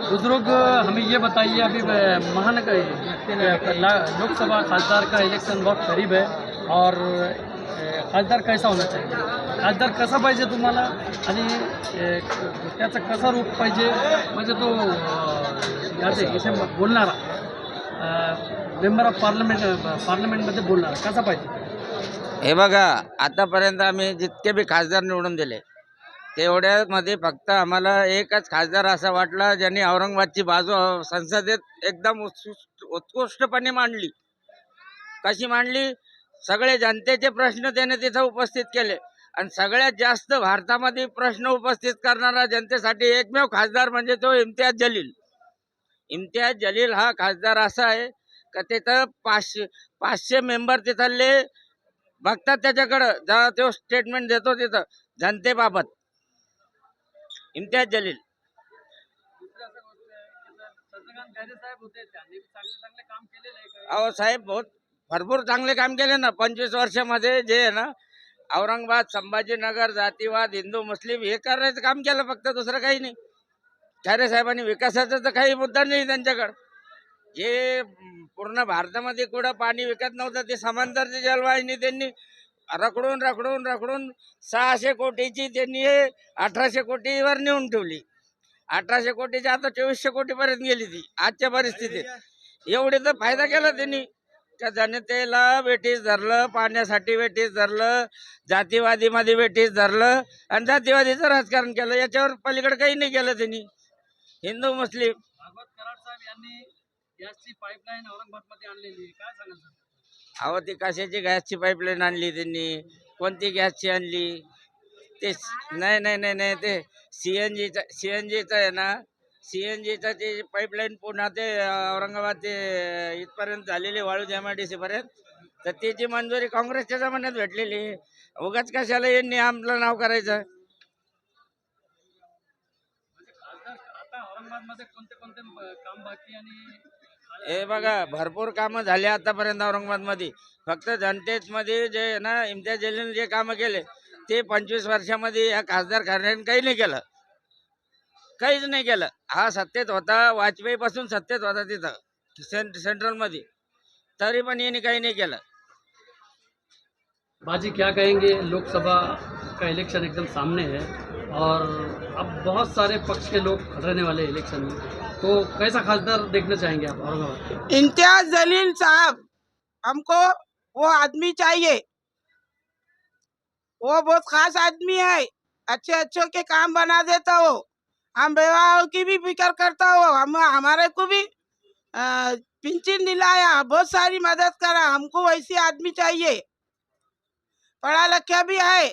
बुजुर्ग हमें ये बताइए, अभी महानगर लोकसभा खासदार का इलेक्शन बहुत करीब है और खासदार कैसा होना चाहिए? खासदार कसा पाहिजे तुम्हाला आणि त्याचं कसा रूप पाहिजे, म्हणजे तो याचे इथे बोलणारा मेंबर ऑफ पार्लमेंटमध्ये बोलणारा कसा पाहिजे? हे बघा, आतापर्यंत आम्ही जितके बी खासदार निवडून दिले तेवढ्यामध्ये फक्त आम्हाला एकच खासदार असा वाटला ज्यांनी औरंगाबादची बाजू संसदेत एकदम उत्कृष्टपणे मांडली. कशी मांडली? सगळे जनतेचे प्रश्न त्याने तिथं उपस्थित केले आणि सगळ्यात जास्त भारतामध्ये प्रश्न उपस्थित करणारा जनतेसाठी एकमेव खासदार म्हणजे तो इम्तियाज जलील. इम्तियाज जलील हा खासदार असा आहे का तिथं 500 मेंबर तिथले बघतात त्याच्याकडं, जेव्हा तो स्टेटमेंट देतो तिथं जनतेबाबत. इम्तियाज जलील अहो साहेब, बहुत भरपूर चांगले काम केले ना 25 वर्षामध्ये. जे आहे ना, औरंगाबाद, संभाजीनगर, जातीवाद, हिंदू मुस्लिम हे करायचं काम केलं, फक्त दुसरं काही नाही. खैरे साहेबांनी विकासाचा तर काही मुद्दा नाही त्यांच्याकडं. जे पूर्ण भारतामध्ये कुठं पाणी विकत नव्हतं ते समांतरची जलवाहिनी त्यांनी रखडून रखडून रखडून 600 कोटीची त्यांनी 1800 कोटीवर नेऊन ठेवली. 1800 कोटीची आता 2400 कोटीपर्यंत गेली ती आजच्या परिस्थितीत. एवढे तर फायदा केला त्यांनी का जनतेला वेठीस धरलं, पाण्यासाठी वेठीस धरलं, जातीवादीमध्ये वेठीस धरलं आणि जातीवादीचं राजकारण केलं. याच्यावर पलीकडे काही नाही केलं त्यांनी. हिंदू मुस्लिम भागवत कराड साहेब यांनी गॅसची पाईपलाईन औरंगाबादमध्ये आणलेली, काय सांगाल? अहो, ती कशाची गॅसची पाईपलाईन आणली त्यांनी? कोणती गॅसची आणली? ते नाही नाही नाही नाही ते सीएनजीचं आहे ना, सीएनजीचं ते पाईपलाईन पुन्हा ते औरंगाबाद ते इथपर्यंत झालेली वाळूज MIDC पर्यंत, तर त्याची मंजुरी काँग्रेसच्या जमान्यात भेटलेली. उगाच कशाला यांनी आपलं नाव करायचं? औरंगाबादमध्ये कोणते कोणते काम बाकी आणि हे बघा, भरपूर कामं झाले आतापर्यंत औरंगाबादमध्ये. फक्त जनतेमध्ये जे आहे ना, इम्तियाज जलीलने जे कामं केले ते 25 वर्षामध्ये या खासदार खाण्याने काही नाही केलं, काहीच नाही केलं. हा सत्तेत होता, वाजपेयी पासून सत्तेत होता तिथं सेंट्रलमध्ये, तरी पण यांनी काही नहीं केलं. बाजी क्या कहेंगे? लोकसभा का इलेक्शन एकदम सामने है और अब बहुत सारे पक्ष के लोग रहने वाले इलेक्शन में, तो कैसा खासदार देखना चाहेंगे आप औरंगाबाद? इम्तियाज जलील साहब, हमको वो आदमी चाहिए, वो बहुत खास आदमी है, अच्छे अच्छे के काम बना देता हो, हम बेवाओं की भी फिक्र करता हो, हम हमारे को भी पेंशन दिलाया, बहुत सारी मदद करा, हमको वैसी आदमी चाहिए। पढ़ा लिखा भी है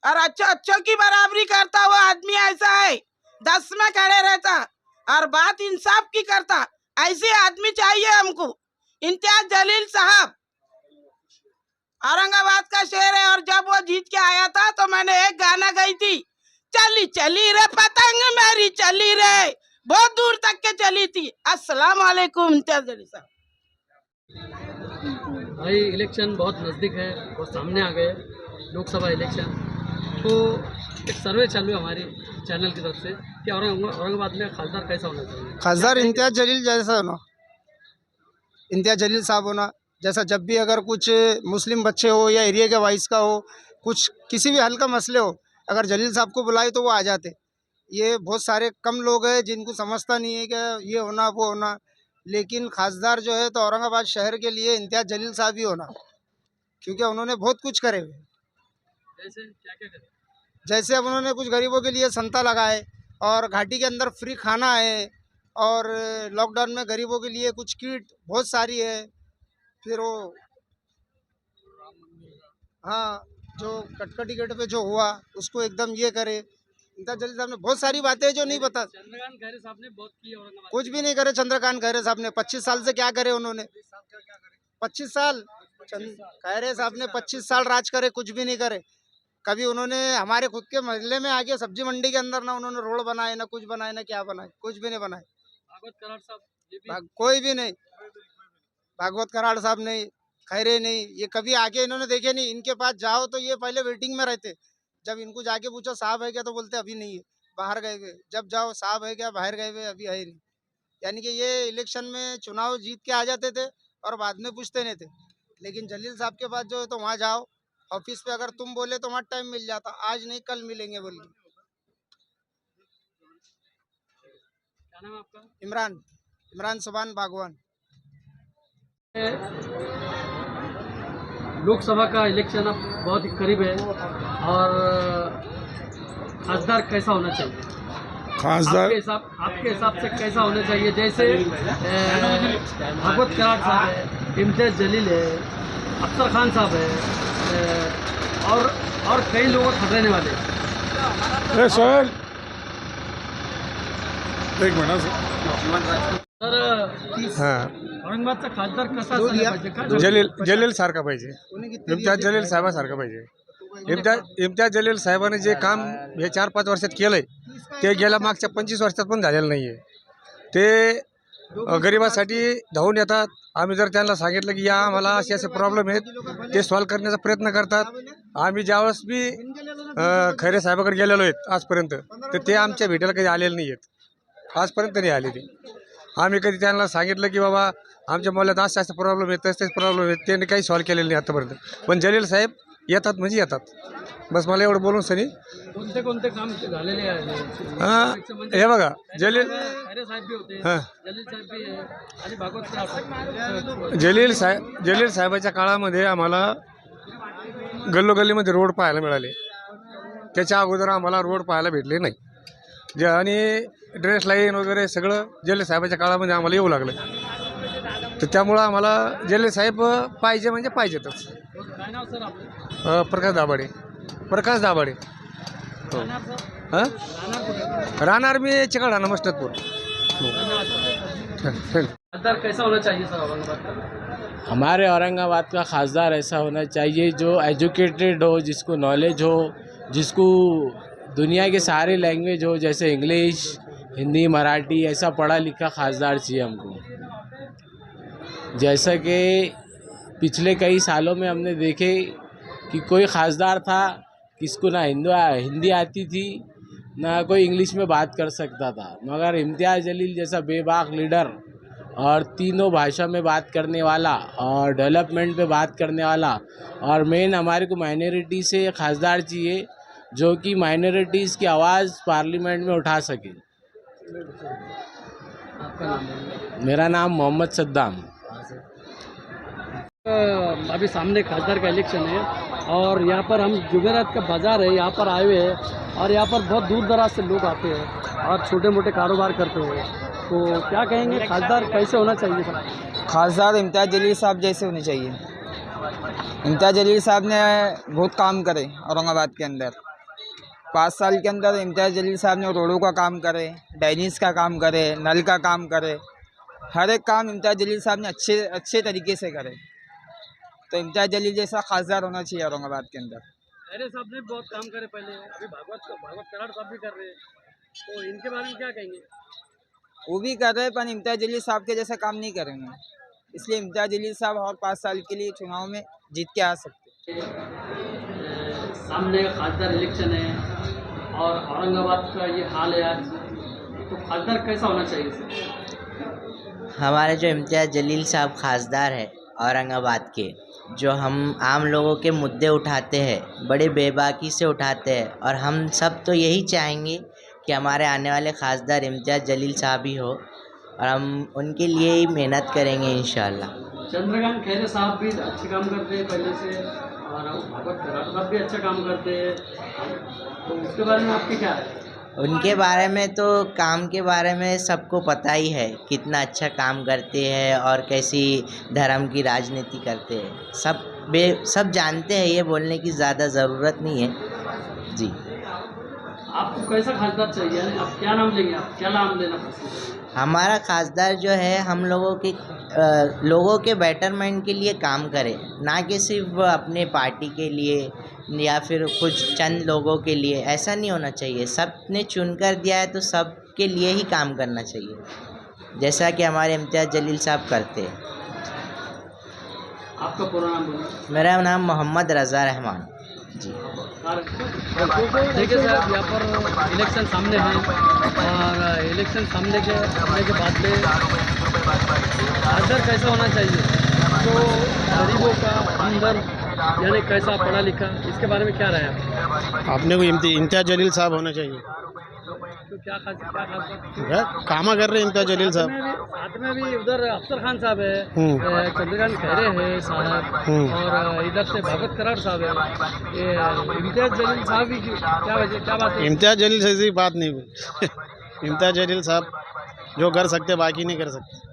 और अच्छों की बराबरी करता हुआ आदमी ऐसा है, 10 में खड़े रहता और बात इंसाफ की करता, ऐसे आदमी चाहिए हमको। इम्तियाज जलील साहब औरंगाबाद का शहर है और जब वो जीत के आया था तो मैंने एक गाना गाई थी, चली चली रे पतंग मेरी चली रे, बहुत दूर तक के चली थी। अस्सलाम वालेकुम इम्तियाज जलील साहब। भाई इलेक्शन बहुत नज़दीक है, बहुत सामने आ गए लोकसभा इलेक्शन, तो एक सर्वे चालू है हमारी चैनल की तरफ से कि औरंगाबाद में खासदार कैसा होना चाहिए? खासदार इम्तियाज जलील जैसा होना, इम्तियाज जलील साहब होना जैसा। जब भी अगर कुछ मुस्लिम बच्चे हो या एरिया के वाइज का हो, कुछ किसी भी हल का मसले हो, अगर जलील साहब को बुलाए तो वो आ जाते। ये बहुत सारे कम लोग हैं जिनको समझता नहीं है कि ये होना वो होना, लेकिन खासदार जो है तो औरंगाबाद शहर के लिए इम्तियाज जलील साहब ही होना, क्योंकि उन्होंने बहुत कुछ करे हुए। जैसे क्या क्या करें? जैसे अब उन्होंने कुछ गरीबों के लिए संता लगाए और घाटी के अंदर फ्री खाना है, और लॉकडाउन में गरीबों के लिए कुछ किट बहुत सारी है। फिर वो हाँ, जो कटकटी गेट पे जो हुआ उसको एकदम ये करे। इम्तियाज जलील साहब ने बहुत सारी बातें जो नहीं बता, चंद्रकांत खैरे साहब ने बहुत की औरंगाबाद, कुछ भी नहीं करे। चंद्रकांत खैरे साहब ने 25 साल से क्या करे उन्होंने? 25 साल खैरे साहब ने 25 साल राज करे, कुछ भी नहीं करे। कभी उन्होंने हमारे खुद के मोहल्ले में आके सब्जी मंडी के अंदर ना उन्होंने रोड बनाए, ना कुछ बनाए, ना क्या बनाए, कुछ भी नहीं बनाए। भागवत कराड़ साहब ये भी कोई भी नहीं, भागवत कराड़ साहब नहीं, खैरे नहीं, ये कभी आके इन्होंने देखे नहीं। इनके पास जाओ तो ये पहले वेटिंग में रहते, जब इनको जाके पूछो साहब है क्या तो बोलते अभी नहीं है, बाहर गए हुए, जब जाओ साहब है क्या बाहर गए हुए, अभी है ही नहीं। यानी कि ये इलेक्शन में चुनाव जीत के आ जाते थे और बाद में पूछते नहीं थे। लेकिन जलील साहब के पास जो है तो वहाँ जाओ, ऑफिस पे अगर तुम बोले तो वहाँ टाइम मिल जाता, आज नहीं कल मिलेंगे बोल के। क्या नाम है आपका? इमरान इमरान सुबान बागवान। लोकसभा का इलेक्शन अब बहुत ही करीब है और खासदार कैसा होना चाहिए? खासदार आपके हिसाब से कैसा होना चाहिए? जैसे भागवत कराड़ साहब है, इम्तियाज जलील है, अफसर खान साहब है और कई लोग खतरने वाले हैं। ए सोहेल, एक मिनट तर हां औरंगाबादचा खासदार कसा असला पाहिजे का? जलील सारखा पाहिजे, इम्तियाज जलील साहेबासारखा पाहिजे. इम्तियाज जलील साहेबांनी जे काम हे 4-5 वर्षात केलंय ते गेल्या मागच्या 25 वर्षात पण झालेलं नाहीये. ते गरिबासाठी धावून येतात. आम्ही जर त्यांना सांगितलं की या आम्हाला असे असे प्रॉब्लेम आहेत ते सॉल्व्ह करण्याचा प्रयत्न करतात. आम्ही ज्यावेळेस बी खैरे साहेबाकडे गेलेलो आहेत आजपर्यंत तर ते आमच्या भेटीला कधी आलेले नाही आहेत, आजपर्यंत नाही आले ते. आम्ही कधी त्यांना सांगितलं की बाबा आमच्या मुलात असे असे प्रॉब्लेम आहेत तसेच प्रॉब्लेम आहेत, त्यांनी काही सॉल्व्ह केलेले नाही आतापर्यंत. पण जलील साहेब येतात म्हणजे येतात. बस मला एवढं बोलून सनी कोणते कोणते काम झालेले आहे? हे बघा जलील खैरे साहेब भी होते, हां जलील साहेब भी है आणि भागवत कराड. जलील साहेबाच्या काळामध्ये आम्हाला गल्लोगल्लीमध्ये रोड पाहायला मिळाले. त्याच्या अगोदर आम्हाला रोड पाहायला भेटले नाही. जे आणि ड्रेस लाईन वगैरे सगळं जलील साहेबाच्या काळामध्ये आम्हाला येऊ लागलं. तर त्यामुळं आम्हाला जलील साहेब पाहिजे म्हणजे पाहिजेतच. काय नाव सर आपलं? प्रकाश दाभाडे. हो. राहणार सर? हां राहणार कुठे? राहणार मी चिकलठाणा मस्टदपूर. धन्यवाद सर. खासदार कैसा होना चाहिए सर औरंगाबाद का? हमारे औरंगाबाद का खासदार ऐसा होना चाहिए जो एजुकेटेड हो, जिसको नॉलेज हो, जिसको दुनिया के सारे लैंग्वेज हो, जैसे इंग्लिश, हिंदी, मराठी, ऐसा पढ़ा लिखा खासदार चाहिए हमको. जैसा कि पिछले कई सालों में हमने देखे कि कोई खासदार था किसको ना हिंदी आती थी ना कोई इंग्लिश में बात कर सकता था, मगर इम्तियाज़ जलील जैसा बेबाक लीडर और तीनों भाषा में बात करने वाला और डेवलपमेंट पे बात करने वाला, और मेन हमारे को माइनॉरिटी से खासदार चाहिए जो कि माइनॉरिटीज़ की आवाज़ पार्लियामेंट में उठा सके. आपका नाम है? मेरा नाम मोहम्मद सद्दाम. अभी सामने खासदार का इलेक्शन है और यहाँ पर हम जुमेरात का बाज़ार है, यहाँ पर आए हुए हैं और यहाँ पर बहुत दूर दराज से लोग आते हैं और छोटे मोटे कारोबार करते हैं. तो क्या कहेंगे खासदार कैसे होना चाहिए सर? खासदार इम्तियाज़ जलील साहब जैसे होने चाहिए. इम्तियाज़ जलील साहब ने बहुत काम करे औरंगाबाद के अंदर. 5 साल के अंदर इम्तियाज़ जलील साहब ने रोडों का काम करे, ड्रेनेज का काम करे, नल का काम करे, हर एक काम इम्तियाज़ जलील साहब ने अच्छे तरीके से करे. तो इम्तियाज़ जलील जैसा खासदार होना चाहिए औरंगाबाद के अंदर. खैरे साहब ने बहुत काम करे पहले, अभी भागवत कराड़ साहब भी कर रहे हैं, तो इनके बारे में क्या कहेंगे? वो भी कर रहे हैं पर इम्तियाज़ जलील साहब के जैसा काम नहीं करेंगे, इसलिए इम्तियाज़ जलील साहब और 5 साल के लिए चुनाव में जीत के आ सकते हैं. सामने खासदार इलेक्शन है और औरंगाबाद का ये हाल है आज, तो खासदार कैसा होना चाहिए सर? हमारे जो इम्तियाज़ जलील साहब खासदार है औरंगाबाद के, जो हम आम लोगों के मुद्दे उठाते हैं, बड़े बेबाकी से उठाते हैं, और हम सब तो यही चाहेंगे कि हमारे आने वाले खासदार इम्तियाज़ जलील साहब ही हो और हम उनके लिए ही मेहनत करेंगे इंशाल्लाह. चंद्रकांत खैरे साहब भी अच्छे काम करते हैं पहले से और भागवत कराड़ साहब भी अच्छा काम करते हैं, तो उसके बारे में आपकी क्या है? उनके बारे में तो काम के बारे में सबको पता ही है, कितना अच्छा काम करते हैं और कैसी धर्म की राजनीति करते हैं. सब जानते हैं, ये बोलने की ज़्यादा ज़रूरत नहीं है जी. आपको कैसा खासदार चाहिए? आप क्या नाम लेंगे? आप क्या नाम लेना पसंद है? हमारा खासदार जो है हम लोगों के बेटरमेंट के लिए काम करे, ना कि सिर्फ अपने पार्टी के लिए या फिर कुछ चंद लोगों के लिए. ऐसा नहीं होना चाहिए. सब ने चुनकर दिया है तो सब के लिए ही काम करना चाहिए, जैसा कि हमारे इम्तियाज़ जलील साहब करते हैं. आपका पूरा नाम बोलिए. मेरा नाम मोहम्मद रज़ा रहमान. जी। देखिए साहब, यहाँ पर इलेक्शन सामने है और इलेक्शन सामने के आने के बाद में खासदार कैसा होना चाहिए, तो गरीबों का हमदर्द यानी कैसा पढ़ा लिखा, इसके बारे में क्या राय है आपकी? अपने को इम्तियाज जलील साहब होना चाहिए। तो क्या खास कामा कर रहे हैं इम्तियाज जलील साहब। साथ में भी उधर अफसर खान साहब है, चंद्रकांत खैरे है साहब, और इधर से भगत करार साहब है, ये इम्तियाज जलील साहब ही क्या वजह, क्या बात है? इम्तियाज जलील से ऐसी बात नहीं हुई। इम्तियाज जलील साहब जो कर सकते बाकी नहीं कर सकते।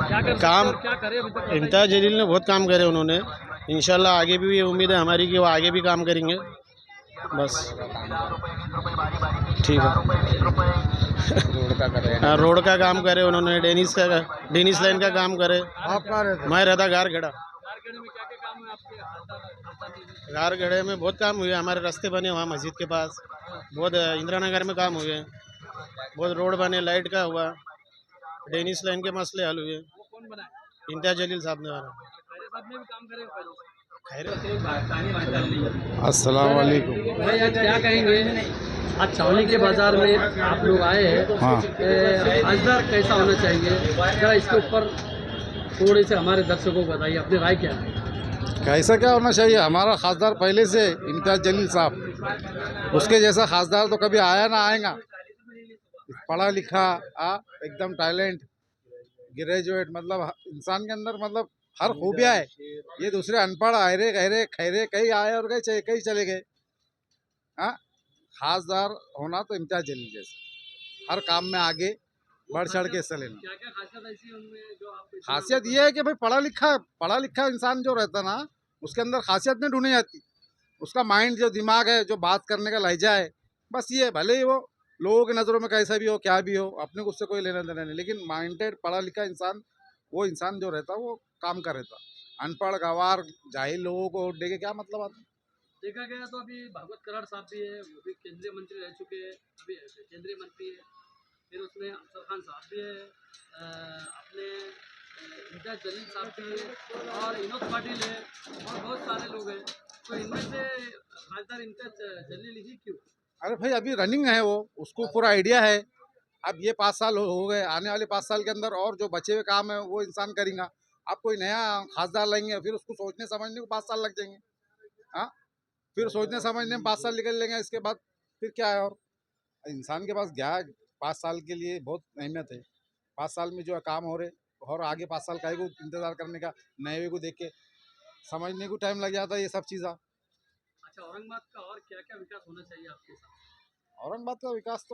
क्या कर काम क्या करे अभी तक? इम्तियाज जलील ने बहुत काम करे उन्होंने, इंशाल्लाह आगे भी ये उम्मीद है हमारी कि वो आगे भी काम करेंगे। बस ठीक है। रोड का काम करे उन्होंने, डेनिस लाइन का काम करे। मैं रहता गारगढ़ा। गारगढ़े में बहुत काम हुए, हमारे रास्ते बने वहाँ मस्जिद के पास, बहुत इंदिरा नगर में काम हुए, बहुत रोड बने, लाइट का हुआ, डेनिस लाइन के मसले हल हुए। इम्तियाज जलील साहब ने बना। अस्सलाम वालेकुम। भाई आज क्या कहेंगे, आज छावनी के बाजार में आप लोग आए हैं, हाँ। खासदार कैसा होना चाहिए, जरा इसके ऊपर थोड़े से हमारे दर्शकों को बताइए, अपनी राय क्या है? कैसा क्या होना चाहिए? हमारा खासदार पहले से इम्तियाज जलील साहब, उसके जैसा खासदार तो कभी आया ना आएगा। पढ़ा लिखा एकदम टैलेंट, ग्रेजुएट, मतलब इंसान के अंदर मतलब हर खूबियाँ है। ये दूसरे अनपढ़ अहरे गहरे खैरे कहीं आए और कहीं चले गए। खासदार होना तो इम्तियाज जलील जैसे हर काम में आगे बढ़ चढ़ के हिस्सा लेना। क्या क्या खासियत ऐसी है उनमें जो आप? खासियत ये है कि भाई पढ़ा लिखा इंसान जो रहता ना, उसके अंदर खासियत नहीं ढूंढी जाती। उसका माइंड जो दिमाग है, जो बात करने का लहजा है, बस ये भले ही वो लोगों की नज़रों में कैसा भी हो, क्या भी हो, अपने को उससे कोई लेना देना नहीं, लेकिन माइंडेड पढ़ा लिखा इंसान, वो इंसान जो रहता वो काम कर रहता। अनपढ़ गवार जाहिल लोगों को वोट दे के क्या मतलब आता? देखा गया तो अभी भागवत करार साहब भी है, वो भी केंद्रीय मंत्री रह चुके हैं, अभी केंद्रीय मंत्री है, फिर उसमें अफसर खान साहब भी है, अपने इम्तियाज जलील साहब भी है, और विनोद पाटिल है, और बहुत सारे लोग हैं। तो इनमें से खासदार इम्तियाज जलील ही क्यों? अरे भाई अभी रनिंग है वो, उसको पूरा आइडिया है। अब ये 5 साल हो गए, आने वाले 5 साल के अंदर और जो बचे हुए काम है वो इंसान करेगा। आप कोई नया खासदार लेंगे, फिर उसको सोचने समझने को 5 साल लग जाएंगे। हाँ, फिर सोचने समझने में 5 साल निकल लेंगे, इसके बाद फिर क्या है? और इंसान के पास क्या 5 साल के लिए बहुत अहमियत है। 5 साल में जो है काम हो रहे, और आगे 5 साल का इंतजार करने का, नए को देख के समझने को टाइम लग जाता है ये सब चीज़ा। अच्छा, औरंगाबाद का और क्या क्या विकास होना चाहिए आपके साथ? औरंगाबाद का विकास तो